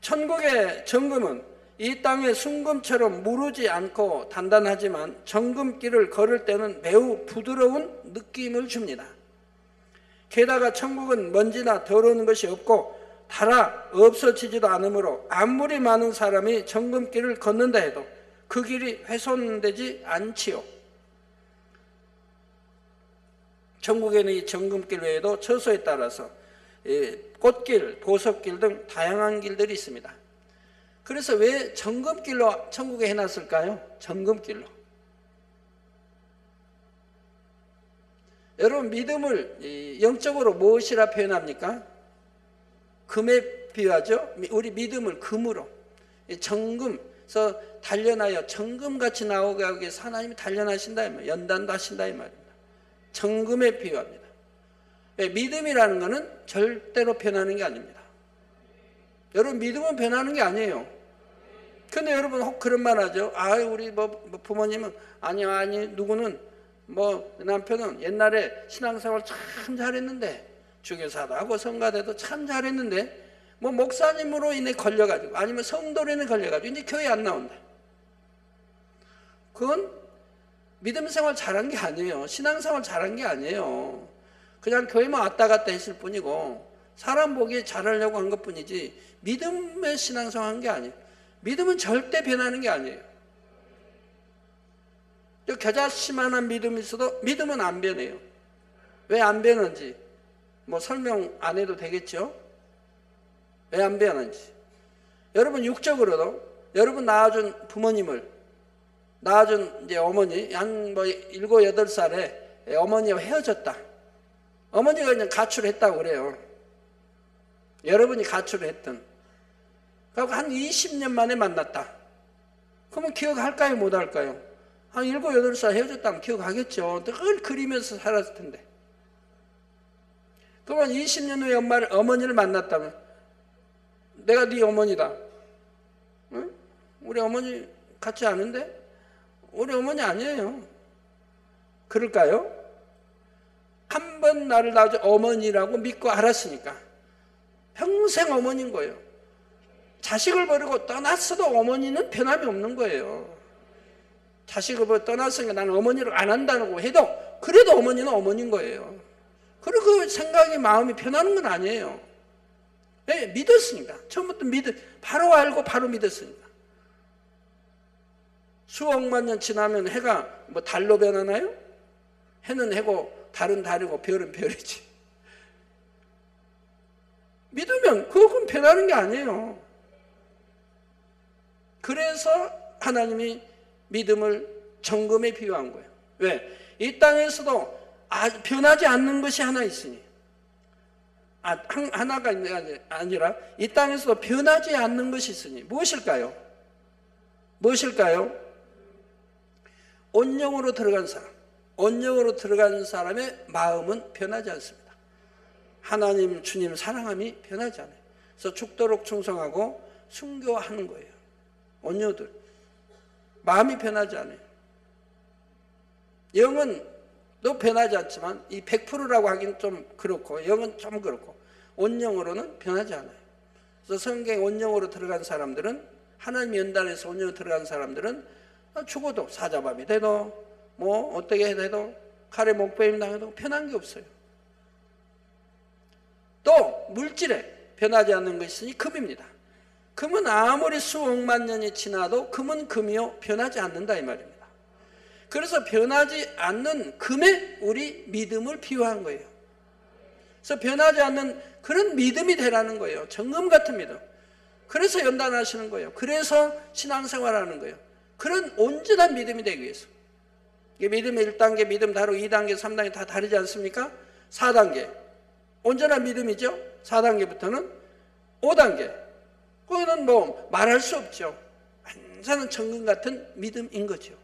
천국의 정금은 이 땅의 순금처럼 무르지 않고 단단하지만 정금길을 걸을 때는 매우 부드러운 느낌을 줍니다. 게다가 천국은 먼지나 더러운 것이 없고 달아 없어지지도 않으므로 아무리 많은 사람이 정금길을 걷는다 해도 그 길이 훼손되지 않지요. 천국에는 이 정금길 외에도 처소에 따라서 꽃길, 보석길 등 다양한 길들이 있습니다. 그래서 왜 정금길로 천국에 해놨을까요? 정금길로. 여러분, 믿음을 영적으로 무엇이라 표현합니까? 금에 비유하죠. 우리 믿음을 금으로, 정금에서 단련하여 정금같이 나오게 하기 위해서 하나님이 단련하신다 이 말, 연단도 하신다 이 말입니다. 정금에 비유합니다. 믿음이라는 것은 절대로 변하는 게 아닙니다. 여러분, 믿음은 변하는 게 아니에요. 근데 여러분 혹 그런 말 하죠. 우리 부모님은 아니 누구는 남편은 옛날에 신앙생활 참 잘했는데, 주교사도 하고 성가대도 참 잘했는데 목사님으로 인해 걸려가지고 아니면 성도로 인해 걸려가지고 이제 교회 안 나온다. 그건 믿음 생활 잘한 게 아니에요. 신앙생활 잘한 게 아니에요. 그냥 교회만 왔다 갔다 했을 뿐이고 사람 보기에 잘하려고 한 것뿐이지 믿음의 신앙생활 한 게 아니에요. 믿음은 절대 변하는 게 아니에요. 겨자씨만한 믿음이 있어도 믿음은 안 변해요. 왜 안 변하는지 설명 안 해도 되겠죠? 왜 안 변하는지. 여러분, 육적으로도 여러분 낳아준 부모님을, 낳아준 이제 어머니 한 7, 8살에 어머니와 헤어졌다. 어머니가 그냥 가출을 했다고 그래요. 여러분이 가출을 했던. 그리고 한 20년 만에 만났다. 그러면 기억할까요? 못 할까요? 한 7, 8살 헤어졌다면 기억하겠죠. 늘 그리면서 살았을 텐데. 그러면 20년 후에 어머니를 만났다면 내가 네 어머니다. 응? 우리 어머니 같지 않은데? 우리 어머니 아니에요. 그럴까요? 한 번 나를 낳아준 어머니라고 믿고 알았으니까 평생 어머니인 거예요. 자식을 버리고 떠났어도 어머니는 변함이 없는 거예요. 자식을 버리고 떠났으니까 나는 어머니를 안 한다고 해도 그래도 어머니는 어머니인 거예요. 그리고 그 생각이, 마음이 변하는 건 아니에요. 왜? 믿었으니까. 처음부터 바로 알고 바로 믿었으니까. 수억만 년 지나면 해가 달로 변하나요? 해는 해고 달은 달이고 별은 별이지. 믿으면 그건 변하는 게 아니에요. 그래서 하나님이 믿음을 정금에 비유한 거예요. 왜? 이 땅에서도 변하지 않는 것이 하나 있으니, 하나가 있는 게 아니라 이 땅에서도 변하지 않는 것이 있으니 무엇일까요? 온영으로 들어간 사람. 온영으로 들어간 사람의 마음은 변하지 않습니다. 하나님, 주님 사랑함이 변하지 않아요. 그래서 죽도록 충성하고 순교하는 거예요. 온유들. 마음이 변하지 않아요. 영은 또 변하지 않지만 이 100%라고 하기는 좀 그렇고 영은 좀 그렇고 온영으로는 변하지 않아요. 그래서 성경 원령으로 들어간 사람들은, 하나님 연단에서 원령으로 들어간 사람들은 죽어도 사자밥이 돼도 뭐 어떻게 해도 칼에 목베임 당해도 변한 게 없어요. 또 물질에 변하지 않는 것이 있으니 금입니다. 금은 아무리 수억만 년이 지나도 금은 금이요 변하지 않는다 이 말입니다. 그래서 변하지 않는 금에 우리 믿음을 비유한 거예요. 그래서 변하지 않는 그런 믿음이 되라는 거예요. 정금 같은 믿음. 그래서 연단하시는 거예요. 그래서 신앙생활하는 거예요. 그런 온전한 믿음이 되기 위해서. 이게 믿음의 1단계, 믿음 다르고 2단계, 3단계 다 다르지 않습니까? 4단계. 온전한 믿음이죠. 4단계부터는 5단계. 그거는 뭐 말할 수 없죠. 완전한 정금 같은 믿음인 거죠.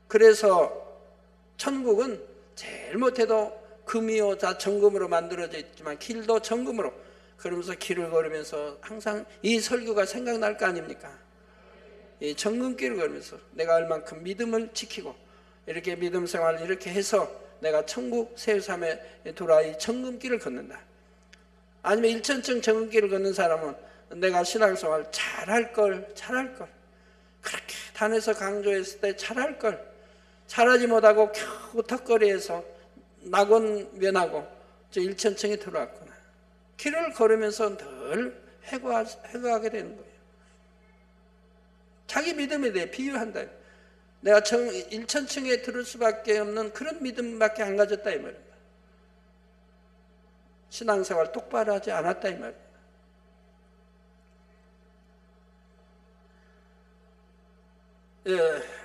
그래서 천국은 제일 못해도 금이요 다 정금으로 만들어져 있지만 길도 정금으로, 그러면서 길을 걸으면서 항상 이 설교가 생각날 거 아닙니까? 이 정금길을 걸으면서 내가 얼만큼 믿음을 지키고 이렇게 믿음 생활을 이렇게 해서 내가 천국 새삼에 돌아 이 정금길을 걷는다. 아니면 일천층 정금길을 걷는 사람은 내가 신앙생활 잘할 걸 그렇게 단에서 강조했을 때 잘할 걸 잘하지 못하고 겨우 턱걸이에서 낙원면하고 저 일천층에 들어왔구나. 길을 걸으면서 늘 회고하게 되는 거예요. 자기 믿음에 대해 비유한다. 내가 일천층에 들을 수밖에 없는 그런 믿음밖에 안 가졌다 이 말입니다. 신앙생활 똑바로 하지 않았다 이 말입니다. 예.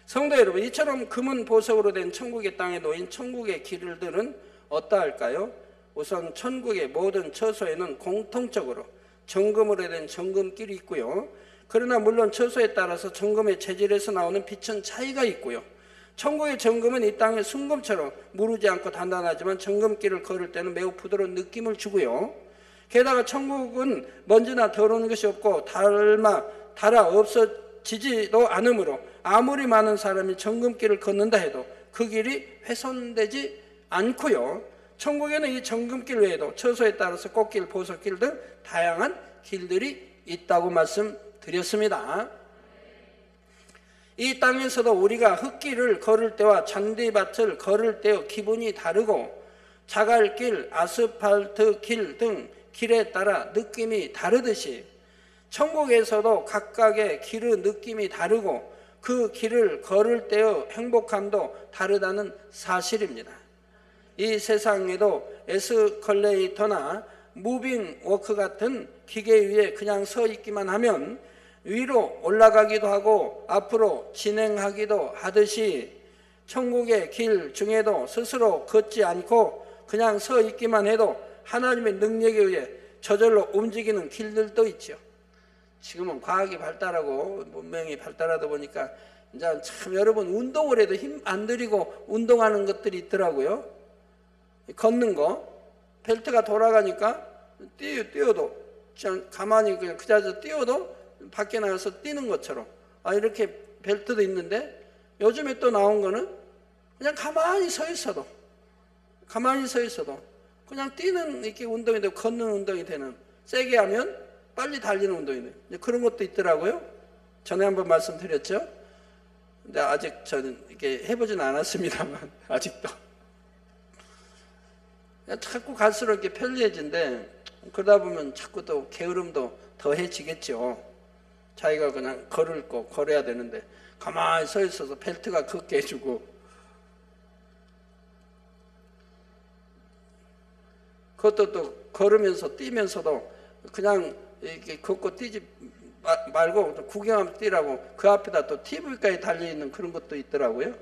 성도 여러분, 이처럼 금은 보석으로 된 천국의 땅에 놓인 천국의 길들은 어떠할까요? 우선 천국의 모든 처소에는 공통적으로 정금으로 된 정금길이 있고요. 그러나 물론 처소에 따라서 정금의 재질에서 나오는 빛은 차이가 있고요. 천국의 정금은 이 땅의 순금처럼 무르지 않고 단단하지만 정금길을 걸을 때는 매우 부드러운 느낌을 주고요. 게다가 천국은 먼지나 더러운 것이 없고 달아 없어지지도 않으므로 아무리 많은 사람이 정금길을 걷는다 해도 그 길이 훼손되지 않고요. 천국에는 이 정금길 외에도 처소에 따라서 꽃길, 보석길 등 다양한 길들이 있다고 말씀드렸습니다. 이 땅에서도 우리가 흙길을 걸을 때와 잔디밭을 걸을 때의 기분이 다르고 자갈길, 아스팔트 길 등 길에 따라 느낌이 다르듯이 천국에서도 각각의 길의 느낌이 다르고 그 길을 걸을 때의 행복감도 다르다는 사실입니다. 이 세상에도 에스컬레이터나 무빙 워크 같은 기계 위에 그냥 서 있기만 하면 위로 올라가기도 하고 앞으로 진행하기도 하듯이 천국의 길 중에도 스스로 걷지 않고 그냥 서 있기만 해도 하나님의 능력에 의해 저절로 움직이는 길들도 있죠. 지금은 과학이 발달하고 문명이 발달하다 보니까 이제 참 여러분 운동을 해도 힘 안 들이고 운동하는 것들이 있더라고요. 걷는 거 벨트가 돌아가니까 뛰어도 그냥 가만히 그냥 그 자리에서 뛰어도 밖에 나가서 뛰는 것처럼 이렇게 벨트도 있는데 요즘에 또 나온 거는 그냥 가만히 서 있어도 그냥 뛰는 이렇게 운동이 되고 걷는 운동이 되는, 세게 하면 빨리 달리는 운동이 돼요. 그런 것도 있더라고요. 전에 한번 말씀드렸죠. 근데 아직 저는 이렇게 해보지는 않았습니다만 아직도 자꾸 갈수록 이렇게 편리해진데 그러다 보면 자꾸 또 게으름도 더해지겠죠. 자기가 그냥 걸을 거 걸어야 되는데 가만히 서 있어서 벨트가 걷게 해주고, 그것도 또 걸으면서 뛰면서도 그냥 이렇게 걷고 뛰지 말고 구경하면서 뛰라고 그 앞에다 또 TV까지 달려있는 그런 것도 있더라고요.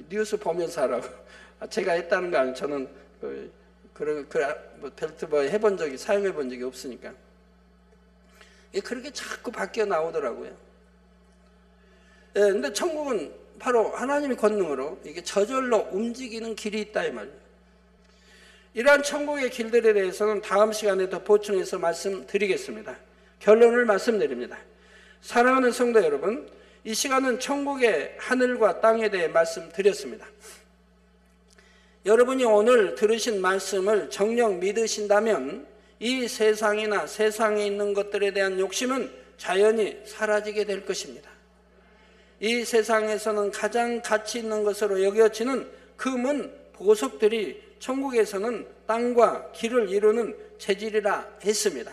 뉴스 보면서 하라고. 제가 했다는 거 아니에요. 저는 그런 벨트 해본 적이, 사용해본 적이 없으니까. 그렇게 자꾸 바뀌어 나오더라고요. 근데 천국은 바로 하나님의 권능으로 이게 저절로 움직이는 길이 있다 이 말이에요. 이러한 천국의 길들에 대해서는 다음 시간에 더 보충해서 말씀드리겠습니다. 결론을 말씀드립니다. 사랑하는 성도 여러분, 이 시간은 천국의 하늘과 땅에 대해 말씀드렸습니다. 여러분이 오늘 들으신 말씀을 정녕 믿으신다면 이 세상이나 세상에 있는 것들에 대한 욕심은 자연히 사라지게 될 것입니다. 이 세상에서는 가장 가치 있는 것으로 여겨지는 금은 보석들이 천국에서는 땅과 길을 이루는 재질이라 했습니다.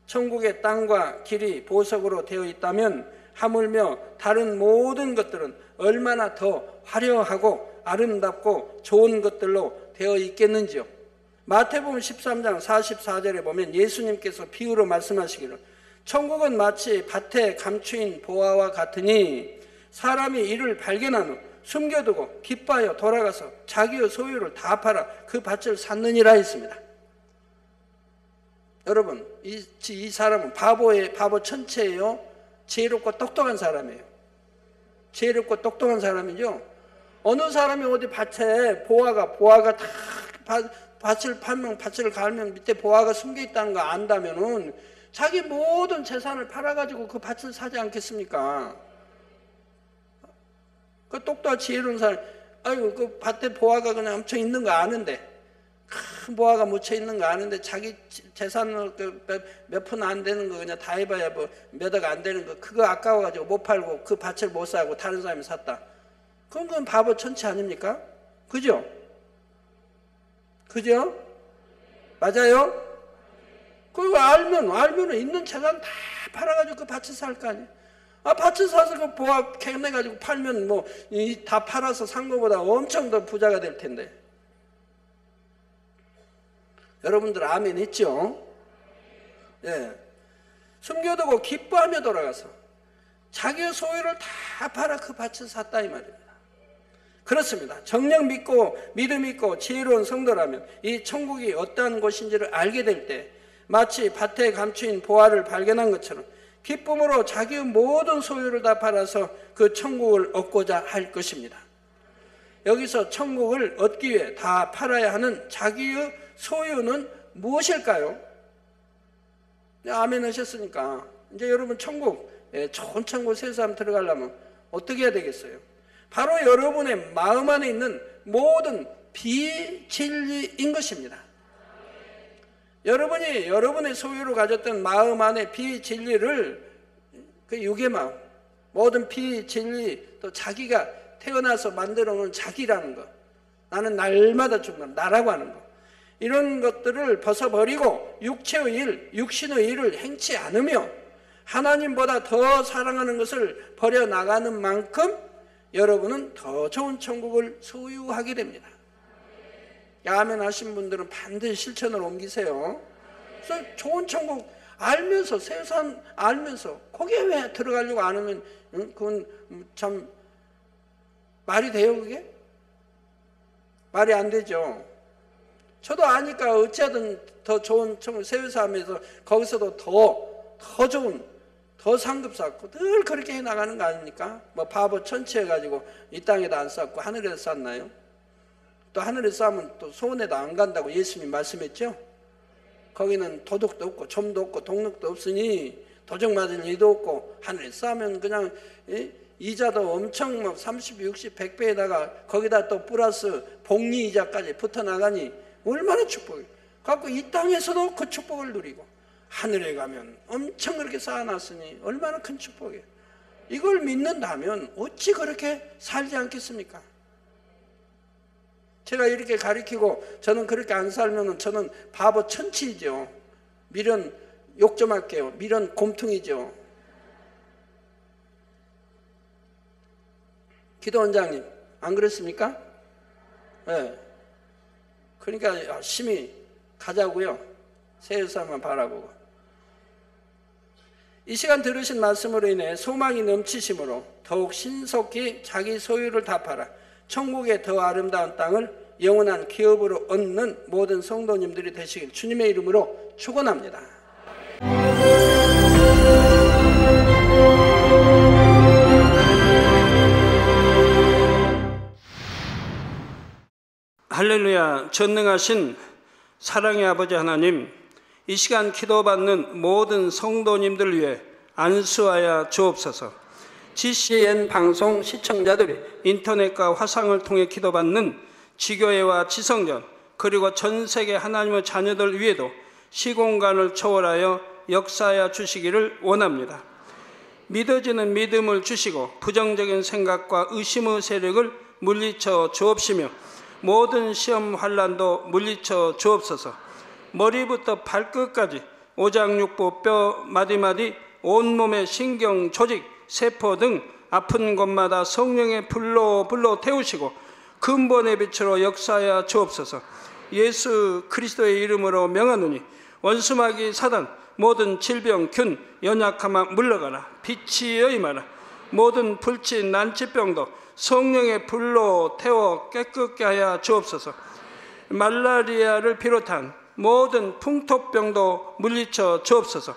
천국의 땅과 길이 보석으로 되어 있다면 하물며 다른 모든 것들은 얼마나 더 화려하고 아름답고 좋은 것들로 되어 있겠는지요. 마태복음 13장 44절에 보면 예수님께서 비유로 말씀하시기를 천국은 마치 밭에 감추인 보화와 같으니 사람이 이를 발견한 후 숨겨두고 기뻐하여 돌아가서 자기의 소유를 다 팔아 그 밭을 샀느니라 했습니다. 여러분, 이 사람은 바보 천체예요? 지혜롭고 똑똑한 사람이에요? 지혜롭고 똑똑한 사람이죠? 어느 사람이 어디 밭에 보화가 다 밭을 팔면, 밭을 갈면 밑에 보화가 숨겨 있다는 거 안다면은 자기 모든 재산을 팔아가지고 그 밭을 사지 않겠습니까? 그 똑똑한 지혜로운 사람, 아이고, 그 밭에 보화가 그냥 엄청 있는 거 아는데, 큰 보화가 묻혀 있는 거 아는데, 자기 재산을 몇 푼 안 되는 거 그냥 다 해봐야 뭐 몇 억 안 되는 거, 그거 아까워가지고 못 팔고 그 밭을 못 사고 다른 사람이 샀다. 그건 바보 천치 아닙니까? 그죠? 그죠? 맞아요? 그거 알면 있는 재산 다 팔아가지고 그 밭을 살 거 아니에요? 밭을 사서 그 보화 캐내가지고 팔면 뭐 다 팔아서 산 거보다 엄청 더 부자가 될 텐데. 여러분들 아멘 했죠? 예. 숨겨두고 기뻐하며 돌아가서 자기의 소유를 다 팔아 그 밭을 샀다 이 말입니다. 그렇습니다. 정녕 믿고 믿음 있고 지혜로운 성도라면 이 천국이 어떠한 곳인지를 알게 될 때 마치 밭에 감추인 보화를 발견한 것처럼 기쁨으로 자기의 모든 소유를 다 팔아서 그 천국을 얻고자 할 것입니다. 여기서 천국을 얻기 위해 다 팔아야 하는 자기의 소유는 무엇일까요? 아멘 하셨으니까 이제 여러분 천국, 좋은 천국 새 사람 들어가려면 어떻게 해야 되겠어요? 바로 여러분의 마음 안에 있는 모든 비진리인 것입니다. 여러분이 여러분의 소유로 가졌던 마음 안에 비진리를 그 육의 마음, 모든 비진리, 또 자기가 태어나서 만들어 놓은 자기라는 것, 나는 날마다 죽는 나라고 하는 것, 이런 것들을 벗어버리고 육체의 일, 육신의 일을 행치 않으며 하나님보다 더 사랑하는 것을 버려나가는 만큼 여러분은 더 좋은 천국을 소유하게 됩니다. 아멘 하신 분들은 반드시 실천을 옮기세요. 그래서 좋은 천국 알면서, 세상 알면서 거기에 왜 들어가려고 안 하면 그건 참 말이 돼요 그게? 말이 안 되죠. 저도 아니까 어찌하든 더 좋은 천국 세우사하면서 거기서도 더 좋은 더 상급 쌓고 늘 그렇게 해나가는 거 아닙니까? 뭐 바보 천치 해가지고 이 땅에다 안 쌓고 하늘에다 쌓나요? 또 하늘에 쌓으면 또 소원에도 안 간다고 예수님 말씀했죠? 거기는 도둑도 없고 점도 없고 동력도 없으니 도적 맞을 일도 없고 하늘에 쌓으면 그냥 이자도 엄청 막 30, 60, 100배에다가 거기다 또 플러스 복리 이자까지 붙어나가니 얼마나 축복이에요. 갖고 이 땅에서도 그 축복을 누리고 하늘에 가면 엄청 그렇게 쌓아놨으니 얼마나 큰 축복이에요. 이걸 믿는다면 어찌 그렇게 살지 않겠습니까? 제가 이렇게 가르치고 저는 그렇게 안 살면 저는 바보 천치이죠. 미련, 욕 좀 할게요. 미련 곰퉁이죠. 기도원장님 안 그랬습니까? 네. 그러니까 열심히 가자고요. 세상만 바라보고. 이 시간 들으신 말씀으로 인해 소망이 넘치심으로 더욱 신속히 자기 소유를 다 팔아 천국의 더 아름다운 땅을 영원한 기업으로 얻는 모든 성도님들이 되시길 주님의 이름으로 축원합니다. 할렐루야. 전능하신 사랑의 아버지 하나님, 이 시간 기도받는 모든 성도님들 위해 안수하여 주옵소서. GCN 방송 시청자들이 인터넷과 화상을 통해 기도받는 지교회와 지성전 그리고 전 세계 하나님의 자녀들 위에도 시공간을 초월하여 역사하여 주시기를 원합니다. 믿어지는 믿음을 주시고 부정적인 생각과 의심의 세력을 물리쳐 주옵시며 모든 시험 환난도 물리쳐 주옵소서. 머리부터 발끝까지 오장육부 뼈 마디마디 온몸의 신경 조직 세포 등 아픈 곳마다 성령의 불로 태우시고 근본의 빛으로 역사하여 주옵소서. 예수 그리스도의 이름으로 명하노니 원수마귀 사단 모든 질병 균 연약함아 물러가라. 빛이 임하라. 모든 불치 난치병도 성령의 불로 태워 깨끗게 하여 주옵소서. 말라리아를 비롯한 모든 풍토병도 물리쳐 주옵소서.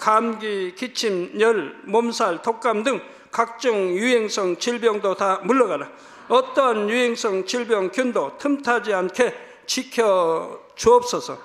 감기, 기침, 열, 몸살, 독감 등 각종 유행성 질병도 다 물러가라. 어떠한 유행성 질병 균도 틈타지 않게 지켜 주옵소서.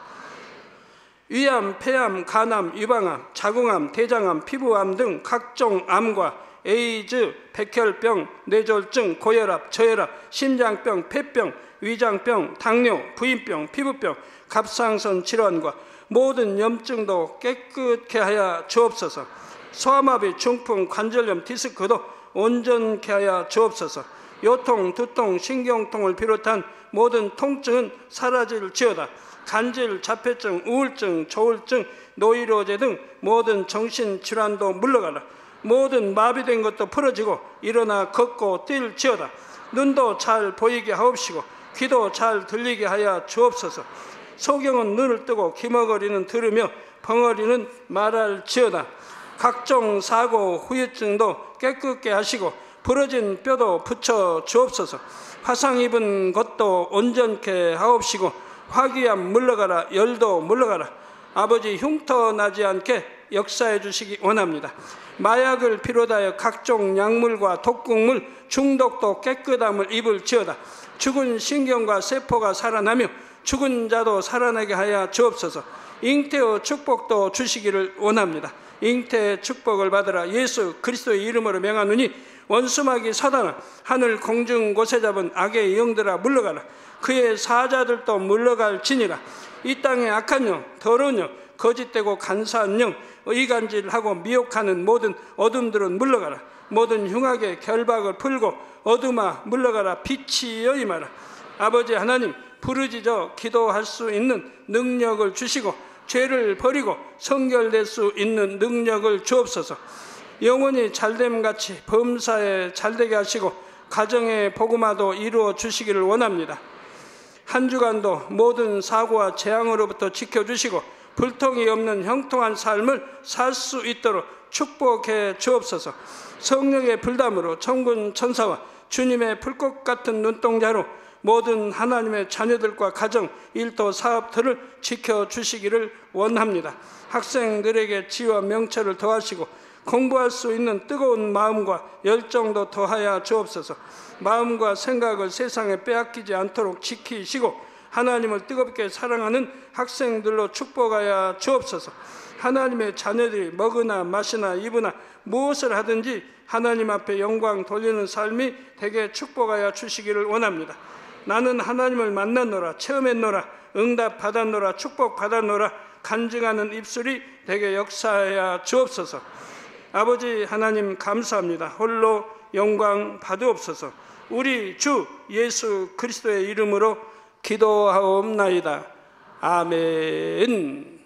위암, 폐암, 간암, 유방암, 자궁암, 대장암, 피부암 등 각종 암과 에이즈, 백혈병, 뇌졸중, 고혈압, 저혈압, 심장병, 폐병, 위장병, 당뇨, 부인병, 피부병, 갑상선 질환과 모든 염증도 깨끗게 하여 주옵소서. 소아마비, 중풍, 관절염, 디스크도 온전케 하여 주옵소서. 요통, 두통, 신경통을 비롯한 모든 통증은 사라질지어다. 간질, 자폐증, 우울증, 조울증, 노이로제 등 모든 정신질환도 물러가라. 모든 마비된 것도 풀어지고 일어나 걷고 뛸지어다. 눈도 잘 보이게 하옵시고 귀도 잘 들리게 하여 주옵소서. 소경은 눈을 뜨고 기머거리는 들으며 벙어리는 말할지어다. 각종 사고, 후유증도 깨끗게 하시고 부러진 뼈도 붙여 주옵소서. 화상 입은 것도 온전케 하옵시고 화기암 물러가라. 열도 물러가라. 아버지 흉터 나지 않게 역사해 주시기 원합니다. 마약을 비롯하여 각종 약물과 독극물 중독도 깨끗함을 입을지어다. 죽은 신경과 세포가 살아나며 죽은 자도 살아나게 하여 주옵소서. 잉태의 축복도 주시기를 원합니다. 잉태의 축복을 받으라. 예수 그리스도의 이름으로 명하노니 원수마귀 사단아 하늘 공중 곳에 잡은 악의 영들아 물러가라. 그의 사자들도 물러갈지니라. 이 땅의 악한 영, 더러운 영, 거짓되고 간사한 영, 의간질하고 미혹하는 모든 어둠들은 물러가라. 모든 흉악의 결박을 풀고 어둠아 물러가라. 빛이 임하라. 아버지 하나님 부르짖어 기도할 수 있는 능력을 주시고 죄를 버리고 성결될 수 있는 능력을 주옵소서. 영원히 잘됨같이 범사에 잘되게 하시고 가정의 복음화도 이루어 주시기를 원합니다. 한 주간도 모든 사고와 재앙으로부터 지켜주시고 불통이 없는 형통한 삶을 살 수 있도록 축복해 주옵소서. 성령의 불담으로 천군 천사와 주님의 불꽃 같은 눈동자로 모든 하나님의 자녀들과 가정, 일도, 사업들을 지켜주시기를 원합니다. 학생들에게 지혜와 명철을 더하시고 공부할 수 있는 뜨거운 마음과 열정도 더하여 주옵소서. 마음과 생각을 세상에 빼앗기지 않도록 지키시고 하나님을 뜨겁게 사랑하는 학생들로 축복하여 주옵소서. 하나님의 자녀들이 먹으나 마시나 입으나 무엇을 하든지 하나님 앞에 영광 돌리는 삶이 되게 축복하여 주시기를 원합니다. 나는 하나님을 만났노라, 체험했노라, 응답 받았노라, 축복 받았노라 간증하는 입술이 되게 역사하여 주옵소서. 아버지 하나님 감사합니다. 홀로 영광 받으옵소서. 우리 주 예수 그리스도의 이름으로 기도하옵나이다. 아멘.